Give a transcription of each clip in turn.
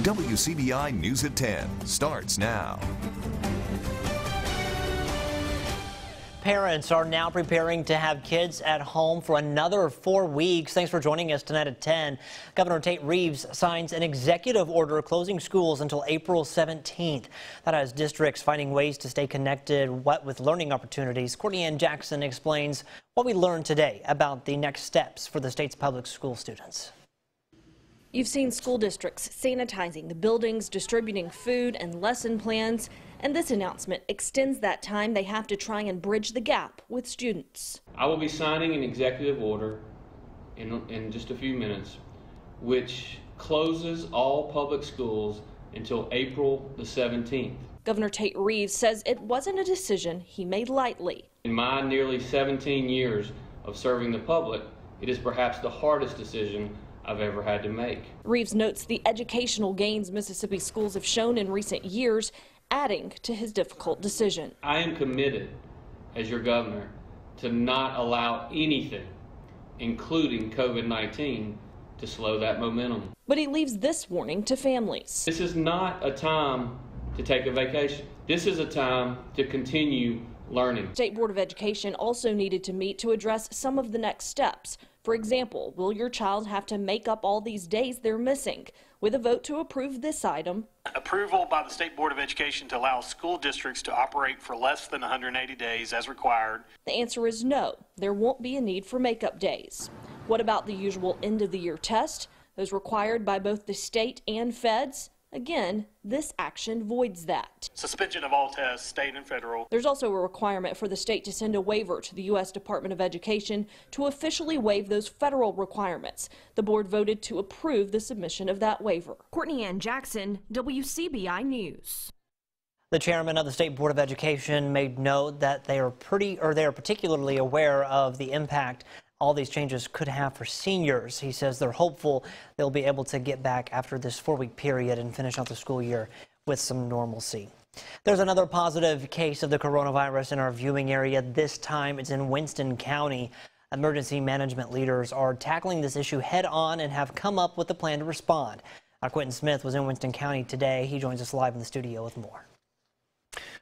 WCBI News at 10 starts now. Parents are now preparing to have kids at home for another 4 weeks. Thanks for joining us tonight at 10. Governor Tate Reeves signs an executive order closing schools until April 17th. That has districts finding ways to stay connected with learning opportunities. Courtney Ann Jackson explains what we learned today about the next steps for the state's public school students. You've seen school districts sanitizing the buildings, distributing food and lesson plans, and this announcement extends that time they have to try and bridge the gap with students. I will be signing an executive order in just a few minutes, which closes all public schools until April the 17th. Governor Tate Reeves says it wasn't a decision he made lightly. In my nearly 17 years of serving the public, it is perhaps the hardest decision I've ever had to make. Reeves notes the educational gains Mississippi schools have shown in recent years, adding to his difficult decision. I am committed, as your governor, to not allow anything, including COVID-19, to slow that momentum. But he leaves this warning to families. This is not a time to take a vacation. This is a time to continue learning. State Board of Education also needed to meet to address some of the next steps. For example, will your child have to make up all these days they're missing? With a vote to approve this item. Approval by the State Board of Education to allow school districts to operate for less than 180 days as required. The answer is no. There won't be a need for makeup days. What about the usual end-of-the-year test? Those required by both the state and feds? Again, this action voids that. Suspension of all tests, state and federal. There's also a requirement for the state to send a waiver to the U.S. Department of Education to officially waive those federal requirements. The board voted to approve the submission of that waiver. Courtney Ann Jackson, WCBI News. The chairman of the State Board of Education made note that they are particularly aware of the impact all these changes could have for seniors. He says they're hopeful they'll be able to get back after this 4-week period and finish out the school year with some normalcy. There's another positive case of the coronavirus in our viewing area. This time it's in Winston County. Emergency management leaders are tackling this issue head on and have come up with a plan to respond. Our Quentin Smith was in Winston County today. He joins us live in the studio with more.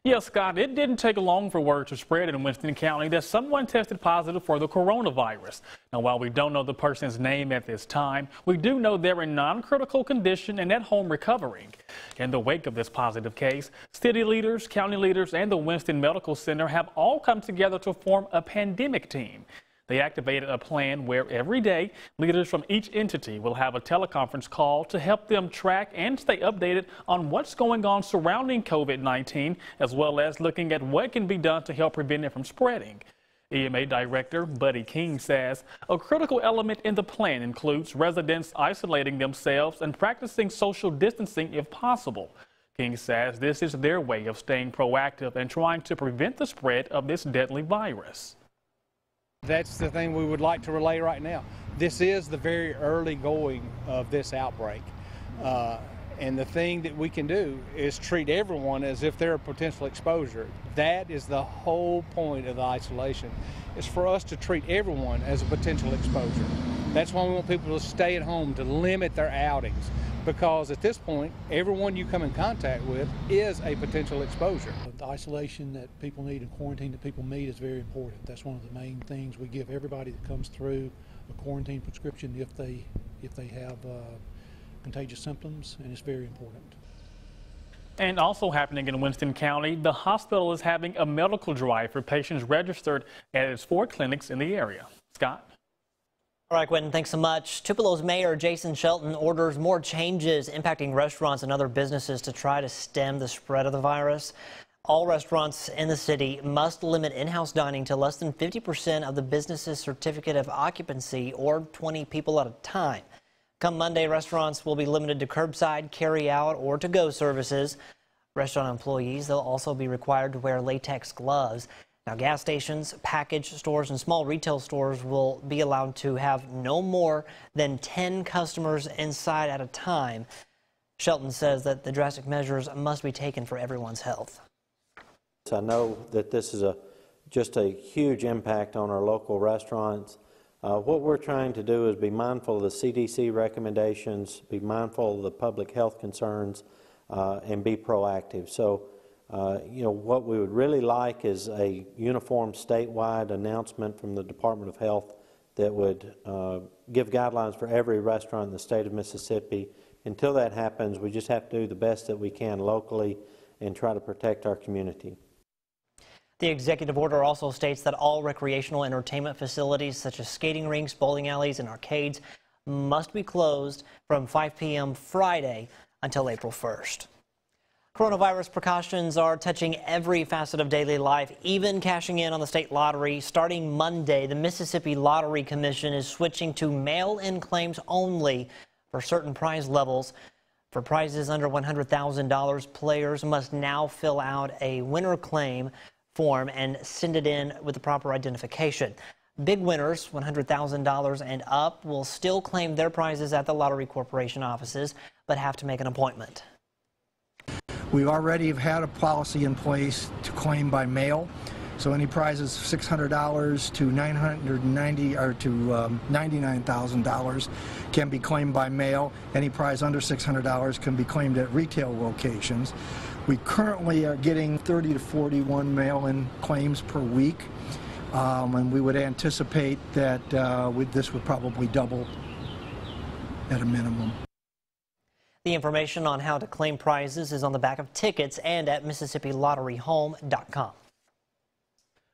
Yes, Scott, it didn't take long for word to spread in Winston County that someone tested positive for the coronavirus. Now, while we don't know the person's name at this time, we do know they're in non-critical condition and at home recovering. In the wake of this positive case, city leaders, county leaders, and the Winston Medical Center have all come together to form a pandemic team. They activated a plan where every day leaders from each entity will have a teleconference call to help them track and stay updated on what's going on surrounding COVID-19, as well as looking at what can be done to help prevent it from spreading. EMA Director Buddy King says a critical element in the plan includes residents isolating themselves and practicing social distancing if possible. King says this is their way of staying proactive and trying to prevent the spread of this deadly virus. That's the thing we would like to relay right now. This is the very early going of this outbreak. And the thing that we can do is treat everyone as if they're a potential exposure. That is the whole point of the isolation, is for us to treat everyone as a potential exposure. That's why we want people to stay at home, to limit their outings, because at this point, everyone you come in contact with is a potential exposure. The isolation that people need and quarantine that people need is very important. That's one of the main things we give everybody that comes through a quarantine prescription if they have contagious symptoms, and it's very important. And also happening in Winston County, the hospital is having a medical drive for patients registered at its 4 clinics in the area. Scott? All right, Quentin, thanks so much. Tupelo's Mayor Jason Shelton orders more changes impacting restaurants and other businesses to try to stem the spread of the virus. All restaurants in the city must limit in-house dining to less than 50% of the business's certificate of occupancy, or 20 people at a time. Come Monday, restaurants will be limited to curbside, carry-out, or to-go services. Restaurant employees, they'll also be required to wear latex gloves. Now, gas stations, package stores, and small retail stores will be allowed to have no more than 10 customers inside at a time. Shelton says that the drastic measures must be taken for everyone's health. I know that this is just a huge impact on our local restaurants. What we're trying to do is be mindful of the CDC recommendations, be mindful of the public health concerns, and be proactive. So, what we would really like is a uniform statewide announcement from the Department of Health that would give guidelines for every restaurant in the state of Mississippi. Until that happens, we just have to do the best that we can locally and try to protect our community. The executive order also states that all recreational entertainment facilities such as skating rinks, bowling alleys, and arcades must be closed from 5 p.m. Friday until April 1st. Coronavirus precautions are touching every facet of daily life, even cashing in on the state lottery. Starting Monday, the Mississippi Lottery Commission is switching to mail-in claims only for certain prize levels. For prizes under $100,000, players must now fill out a winner claim form and send it in with the proper identification. Big winners, $100,000 and up, will still claim their prizes at the Lottery Corporation offices, but have to make an appointment. We already have had a policy in place to claim by mail. So any prizes $600 to $990 or to $99,000 can be claimed by mail. Any prize under $600 can be claimed at retail locations. We currently are getting 30 to 41 mail-in claims per week, and we would anticipate that this would probably double at a minimum. The information on how to claim prizes is on the back of tickets and at MississippiLotteryHome.com.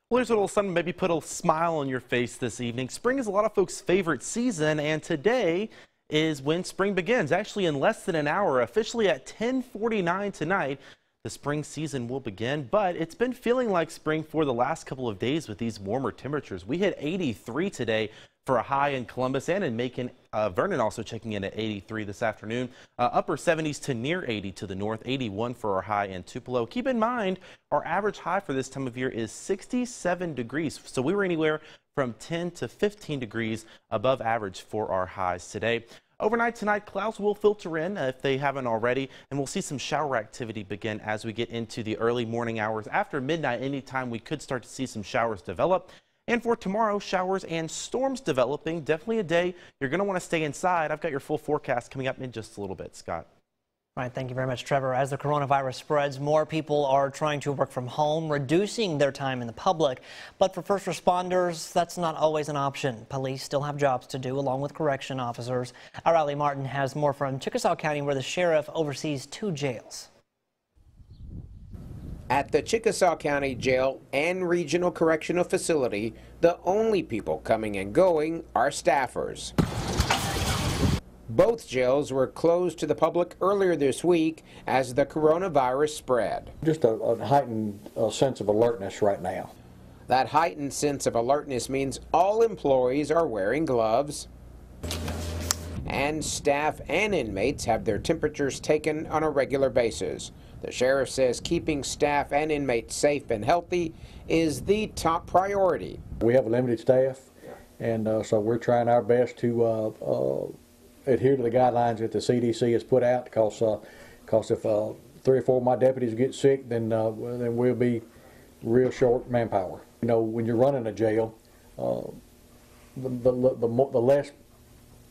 Well, there's a little something maybe put a smile on your face this evening. Spring is a lot of folks' favorite season, and today is when spring begins. Actually, in less than an hour, officially at 10:49 tonight, the spring season will begin, but it's been feeling like spring for the last couple of days with these warmer temperatures. We hit 83 today for a high in Columbus and in Macon. Vernon also checking in at 83 this afternoon. Upper 70s to near 80 to the north, 81 for our high in Tupelo. Keep in mind, our average high for this time of year is 67 degrees. So we were anywhere from 10 to 15 degrees above average for our highs today. Overnight tonight, clouds will filter in if they haven't already, and we'll see some shower activity begin as we get into the early morning hours. After midnight, anytime we could start to see some showers develop. And for tomorrow, showers and storms developing. Definitely a day you're going to want to stay inside. I've got your full forecast coming up in just a little bit. Scott. All right, thank you very much, Trevor. As the coronavirus spreads, more people are trying to work from home, reducing their time in the public. But for first responders, that's not always an option. Police still have jobs to do, along with correction officers. Our Allie Martin has more from Chickasaw County, where the sheriff oversees 2 jails. At the Chickasaw County Jail and Regional Correctional Facility, the only people coming and going are staffers. Both jails were closed to the public earlier this week as the coronavirus spread. Just a heightened sense of alertness right now. That heightened sense of alertness means all employees are wearing gloves, and staff and inmates have their temperatures taken on a regular basis. The sheriff says keeping staff and inmates safe and healthy is the top priority. We have a limited staff, and so we're trying our best to adhere to the guidelines that the CDC has put out, because if 3 or 4 of my deputies get sick, then we'll be real short manpower. You know, when you're running a jail, the less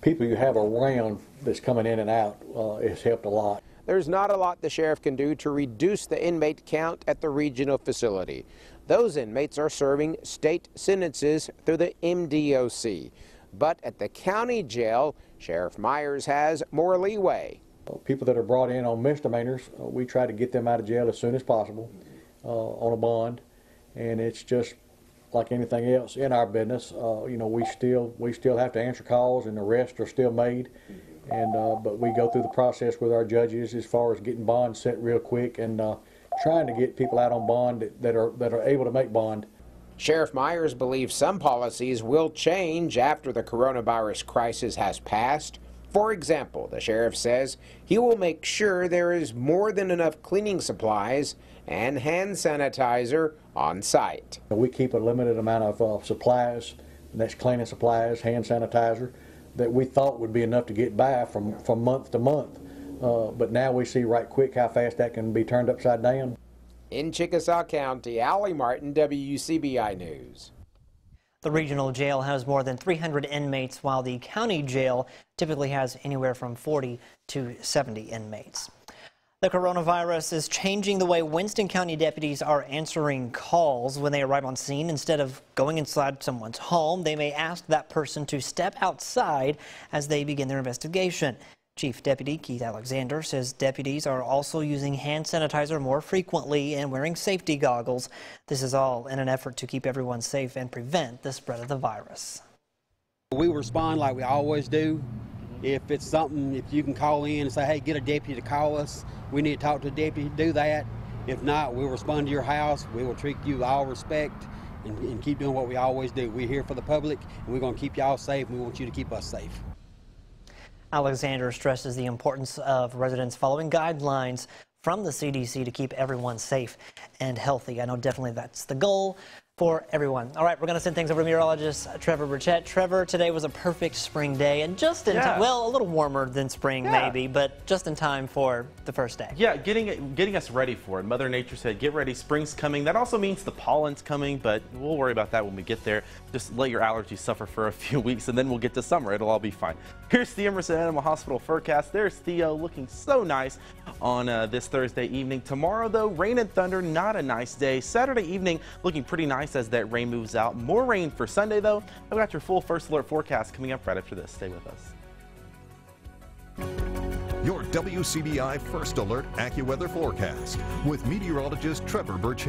people you have around that's coming in and out has helped a lot. There's not a lot the sheriff can do to reduce the inmate count at the regional facility. Those inmates are serving state sentences through the MDOC. But at the county jail, Sheriff Myers has more leeway. People that are brought in on misdemeanors, we try to get them out of jail as soon as possible on a bond. And it's just like anything else in our business. You know, we still have to answer calls, and arrests are still made. And but we go through the process with our judges as far as getting bonds set real quick and trying to get people out on bond that are able to make bond. Sheriff Myers believes some policies will change after the coronavirus crisis has passed. For example, the sheriff says he will make sure there is more than enough cleaning supplies and hand sanitizer on site. We keep a limited amount of supplies, and that's cleaning supplies, hand sanitizer, that we thought would be enough to get by from month to month. But now we see right quick how fast that can be turned upside down. In Chickasaw County, Allie Martin, WCBI News. The regional jail has more than 300 inmates, while the county jail typically has anywhere from 40 to 70 inmates. The coronavirus is changing the way Winston County deputies are answering calls when they arrive on scene. Instead of going inside someone's home, they may ask that person to step outside as they begin their investigation. Chief Deputy Keith Alexander says deputies are also using hand sanitizer more frequently and wearing safety goggles. This is all in an effort to keep everyone safe and prevent the spread of the virus. We respond like we always do. If it's something, if you can call in and say, hey, get a deputy to call us, we need to talk to a deputy, do that. If not, we'll respond to your house. We will treat you with all respect and keep doing what we always do. We're here for the public, and we're going to keep y'all safe, and we want you to keep us safe. Alexander stresses the importance of residents following guidelines from the CDC to keep everyone safe and healthy. I know definitely that's the goal for everyone. All right, we're going to send things over to meteorologist Trevor Birch. Trevor, today was a perfect spring day and just in time, well, a little warmer than spring maybe, but just in time for the first day. Yeah, getting us ready for it. Mother Nature said, get ready, spring's coming. That also means the pollen's coming, but we'll worry about that when we get there. Just let your allergies suffer for a few weeks and then we'll get to summer. It'll all be fine. Here's the Emerson Animal Hospital forecast. There's Theo looking so nice on this Thursday evening. Tomorrow, though, rain and thunder, not a nice day. Saturday evening looking pretty nice as that rain moves out. More rain for Sunday, though. I've got your full first alert forecast coming up right after this. Stay with us. Your WCBI First Alert Accuweather forecast with meteorologist Trevor Birch.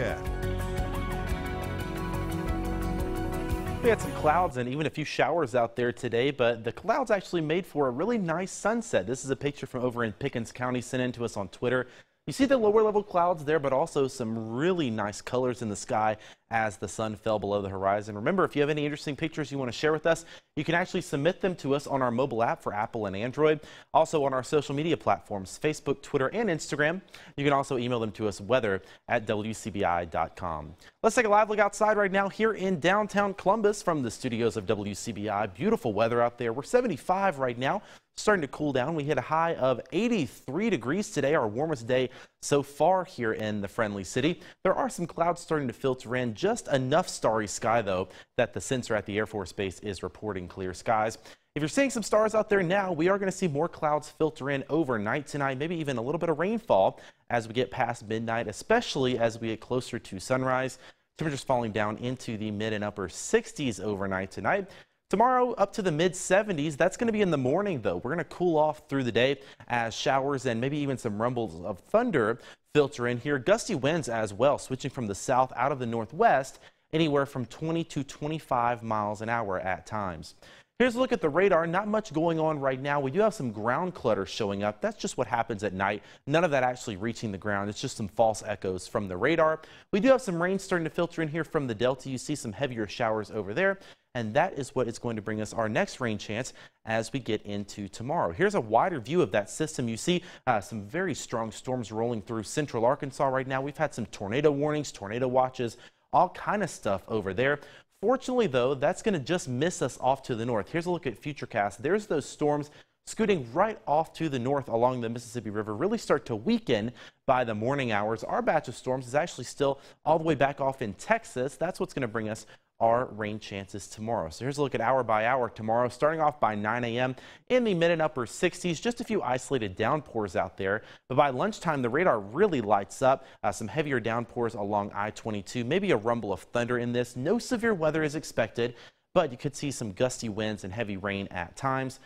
We had some clouds and even a few showers out there today, but the clouds actually made for a really nice sunset. This is a picture from over in Pickens County sent in to us on Twitter. You see the lower level clouds there, but also some really nice colors in the sky as the sun fell below the horizon. Remember, if you have any interesting pictures you want to share with us, you can actually submit them to us on our mobile app for Apple and Android. Also on our social media platforms, Facebook, Twitter, and Instagram. You can also email them to us, weather@wcbi.com. Let's take a live look outside right now here in downtown Columbus from the studios of WCBI. Beautiful weather out there. We're 75 right now. Starting to cool down. We hit a high of 83 degrees today, our warmest day so far here in the friendly city. There are some clouds starting to filter in, just enough starry sky though that the sensor at the Air Force Base is reporting clear skies. If you're seeing some stars out there now, we are going to see more clouds filter in overnight tonight, maybe even a little bit of rainfall as we get past midnight, especially as we get closer to sunrise. Temperatures falling down into the mid and upper 60s overnight tonight. Tomorrow up to the mid 70s. That's going to be in the morning though. We're going to cool off through the day as showers and maybe even some rumbles of thunder filter in here. Gusty winds as well, switching from the south out of the northwest, anywhere from 20 to 25 miles an hour at times. Here's a look at the radar. Not much going on right now. We do have some ground clutter showing up. That's just what happens at night. None of that actually reaching the ground. It's just some false echoes from the radar. We do have some rain starting to filter in here from the delta. You see some heavier showers over there. And that is what is going to bring us our next rain chance as we get into tomorrow. Here's a wider view of that system. You see some very strong storms rolling through central Arkansas right now. We've had some tornado warnings, tornado watches, all kind of stuff over there. Fortunately, though, that's going to just miss us off to the north. Here's a look at Futurecast. There's those storms scooting right off to the north along the Mississippi River, really start to weaken by the morning hours. Our batch of storms is actually still all the way back off in Texas. That's what's going to bring us our rain chances tomorrow. So here's a look at hour by hour tomorrow, starting off by 9 a.m. in the mid and upper 60s. Just a few isolated downpours out there. But by lunchtime, the radar really lights up. Some heavier downpours along I-22. Maybe a rumble of thunder in this. No severe weather is expected, but you could see some gusty winds and heavy rain at times.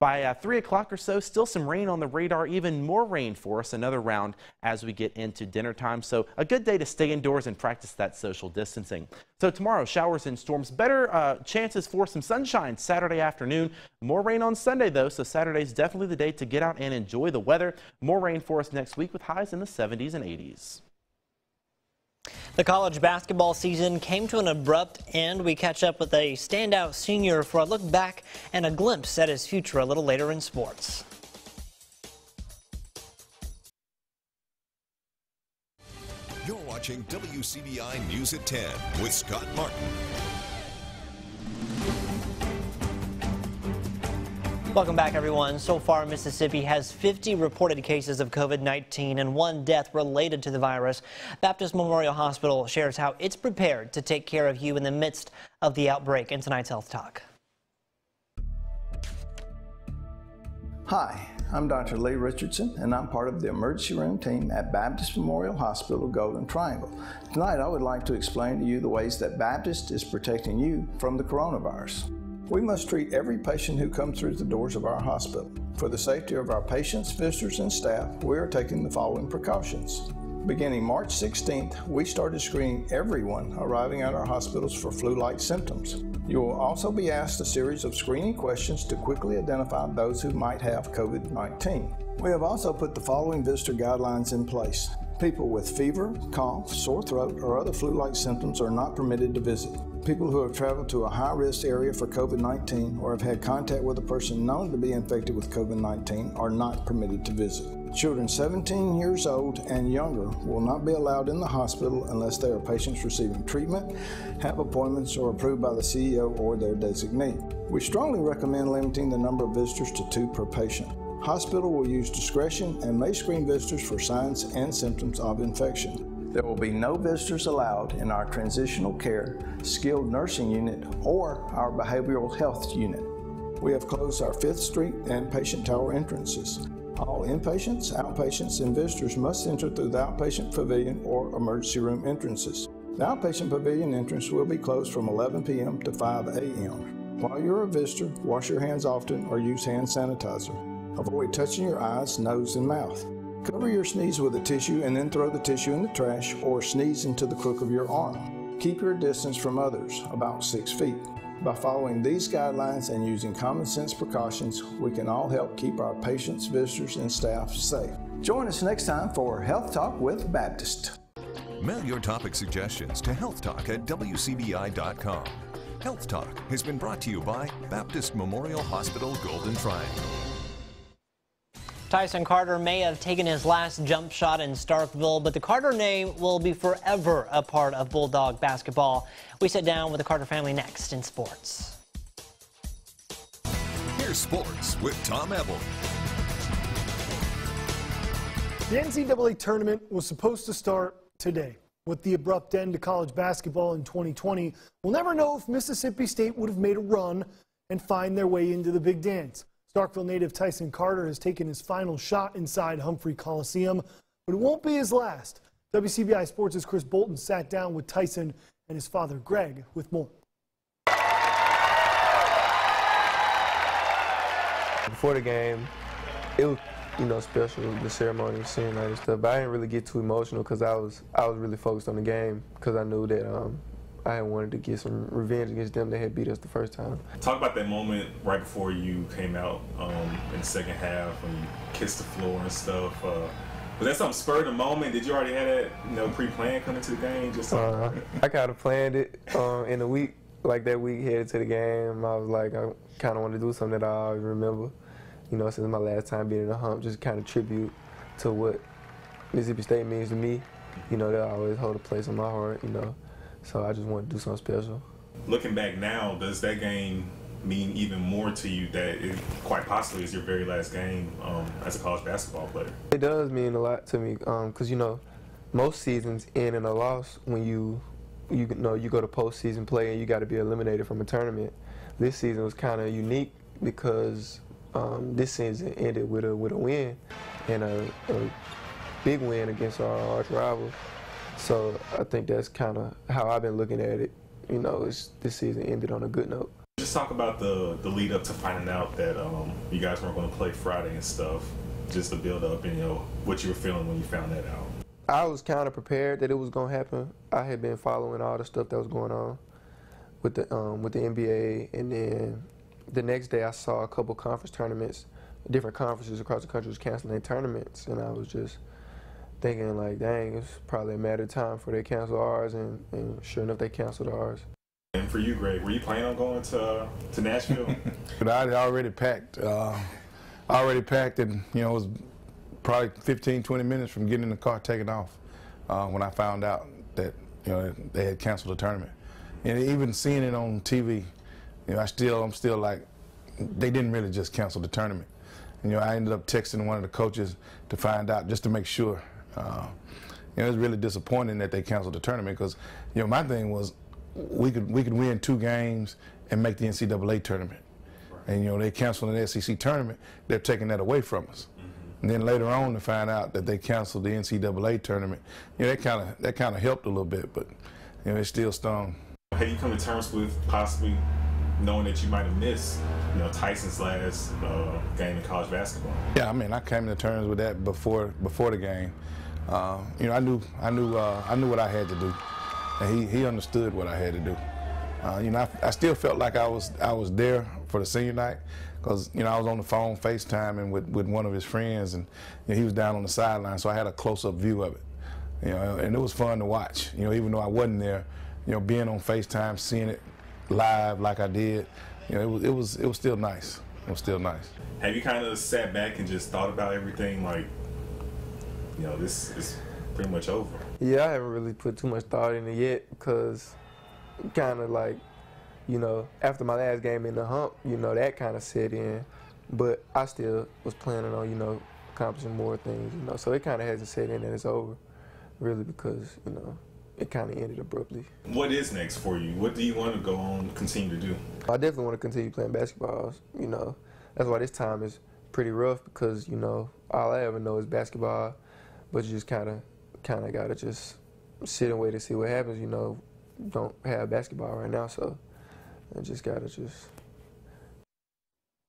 By 3 o'clock or so, still some rain on the radar, even more rain for us, another round as we get into dinner time. So a good day to stay indoors and practice that social distancing. So tomorrow, showers and storms, better chances for some sunshine Saturday afternoon. More rain on Sunday though, so Saturday's definitely the day to get out and enjoy the weather. More rain for us next week with highs in the 70s and 80s. The college basketball season came to an abrupt end. We catch up with a standout senior for a look back and a glimpse at his future a little later in sports. You're watching WCBI News at 10 with Scott Martin. Welcome back, everyone. So far, Mississippi has 50 reported cases of COVID-19 and 1 death related to the virus. Baptist Memorial Hospital shares how it's prepared to take care of you in the midst of the outbreak in tonight's Health Talk. Hi, I'm Dr. Lee Richardson, and I'm part of the emergency room team at Baptist Memorial Hospital Golden Triangle. Tonight, I would like to explain to you the ways that Baptist is protecting you from the coronavirus. We must treat every patient who comes through the doors of our hospital. For the safety of our patients, visitors, and staff, we are taking the following precautions. Beginning March 16th, we started screening everyone arriving at our hospitals for flu-like symptoms. You will also be asked a series of screening questions to quickly identify those who might have COVID-19. We have also put the following Vista Guidelines in place. People with fever, cough, sore throat, or other flu-like symptoms are not permitted to visit. People who have traveled to a high-risk area for COVID-19 or have had contact with a person known to be infected with COVID-19 are not permitted to visit. Children 17 years old and younger will not be allowed in the hospital unless they are patients receiving treatment, have appointments, or approved by the CEO or their designee. We strongly recommend limiting the number of visitors to 2 per patient. Hospital will use discretion and may screen visitors for signs and symptoms of infection. There will be no visitors allowed in our transitional care, skilled nursing unit, or our behavioral health unit. We have closed our 5th Street and patient tower entrances. All inpatients, outpatients, and visitors must enter through the outpatient pavilion or emergency room entrances. The outpatient pavilion entrance will be closed from 11 p.m. to 5 a.m. While you're a visitor, wash your hands often or use hand sanitizer. Avoid touching your eyes, nose, and mouth. Cover your sneeze with a tissue and then throw the tissue in the trash or sneeze into the crook of your arm. Keep your distance from others, about 6 feet. By following these guidelines and using common sense precautions, we can all help keep our patients, visitors, and staff safe. Join us next time for Health Talk with Baptist. Mail your topic suggestions to healthtalk@wcbi.com. Health Talk has been brought to you by Baptist Memorial Hospital Golden Triangle. Tyson Carter may have taken his last jump shot in Starkville, but the Carter name will be forever a part of Bulldog basketball. We sit down with the Carter family next in sports. Here's sports with Tom Ebel. The NCAA tournament was supposed to start today. With the abrupt end to college basketball in 2020, we'll never know if Mississippi State would have made a run and find their way into the big dance. Starkville native Tyson Carter has taken his final shot inside Humphrey Coliseum, but it won't be his last. WCBI Sports' Chris Bolton sat down with Tyson and his father Greg with more. Before the game, it was, special, the ceremony, seeing that and stuff. But I didn't really get too emotional because I was really focused on the game because I knew that I had wanted to get some revenge against them. They had beat us the first time. Talk about that moment right before you came out in the second half when you kissed the floor and stuff. Was that something spurred the moment? Did you already have that, pre-planned coming to the game? I kind of planned it in the week, that week headed to the game. I was like, I kind of wanted to do something that I always remember, since my last time being in the hump, just kind of tribute to what Mississippi State means to me. They'll always hold a place in my heart, So I just wanted to do something special. Looking back now, does that game mean even more to you that it quite possibly is your very last game as a college basketball player? It does mean a lot to me because, most seasons end in a loss when you go to postseason play and you got to be eliminated from a tournament. This season was kind of unique because this season ended with a win and a big win against our arch rival. So I think that's kind of how I've been looking at it. This season ended on a good note. Just talk about the lead up to finding out that you guys weren't going to play Friday and stuff. Just the build up and what you were feeling when you found that out. I was kind of prepared that it was going to happen. I had been following all the stuff that was going on with the NBA, and then the next day I saw a couple conference tournaments, different conferences across the country was canceling their tournaments, and I was just thinking dang, it's probably a matter of time for they cancel ours, and sure enough, they canceled ours. And for you, Greg, were you planning on going to Nashville? But I had already packed. And it was probably 15, 20 minutes from getting in the car, taking off, when I found out that they had canceled the tournament. And even seeing it on TV, I'm still like, they didn't really just cancel the tournament. I ended up texting one of the coaches to find out just to make sure. It was really disappointing that they canceled the tournament because, my thing was, we could win 2 games and make the NCAA tournament. And, you know, they canceled an SEC tournament, they're taking that away from us. And then later on to find out that they canceled the NCAA tournament, you know, that kind of helped a little bit, but, you know, it still stung. Have you come to terms with possibly knowing that you might have missed, you know, Tyson's last game in college basketball? Yeah, I mean, I came to terms with that before the game. You know, I knew what I had to do, and he understood what I had to do. You know, I still felt like I was there for the senior night, because, you know, I was on the phone FaceTiming with one of his friends, and, you know, he was down on the sideline, so I had a close-up view of it. You know, and it was fun to watch. You know, even though I wasn't there, you know, being on FaceTime, seeing it live like I did, you know, it was still nice. It was still nice. Have you kind of sat back and just thought about everything, like, you know, this is pretty much over? Yeah, I haven't really put too much thought in it yet, because kind of like, you know, after my last game in the hump, you know, that kind of set in. But I still was planning on, you know, accomplishing more things, you know. So it kind of hasn't set in that it's over, really, because, you know, it kind of ended abruptly. What is next for you? What do you want to go on, continue to do? I definitely want to continue playing basketball, you know. That's why this time is pretty rough, because, you know, all I ever know is basketball. But you just kind of got to just sit and wait to see what happens, you know. Don't have basketball right now, so I just got to just...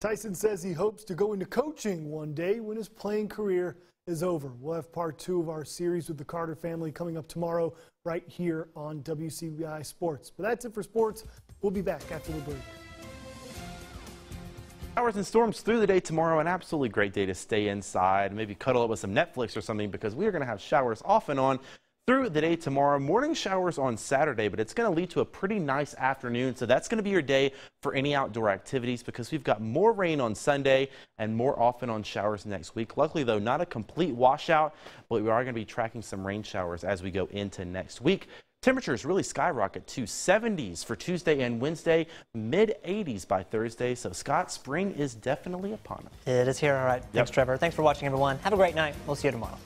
Tyson says he hopes to go into coaching one day when his playing career is over. We'll have part 2 of our series with the Carter family coming up tomorrow right here on WCBI Sports. But that's it for sports. We'll be back after the break. Showers and storms through the day tomorrow. An absolutely great day to stay inside, maybe cuddle up with some Netflix or something, because we are going to have showers off and on through the day tomorrow. Morning showers on Saturday, but it's going to lead to a pretty nice afternoon. So that's going to be your day for any outdoor activities, because we've got more rain on Sunday and more off and on showers next week. Luckily, though, not a complete washout, but we are going to be tracking some rain showers as we go into next week. Temperatures really skyrocket to 70s for Tuesday and Wednesday, mid-80s by Thursday. So, Scott, spring is definitely upon us. It is here. All right. Thanks, Trevor. Thanks for watching, everyone. Have a great night. We'll see you tomorrow.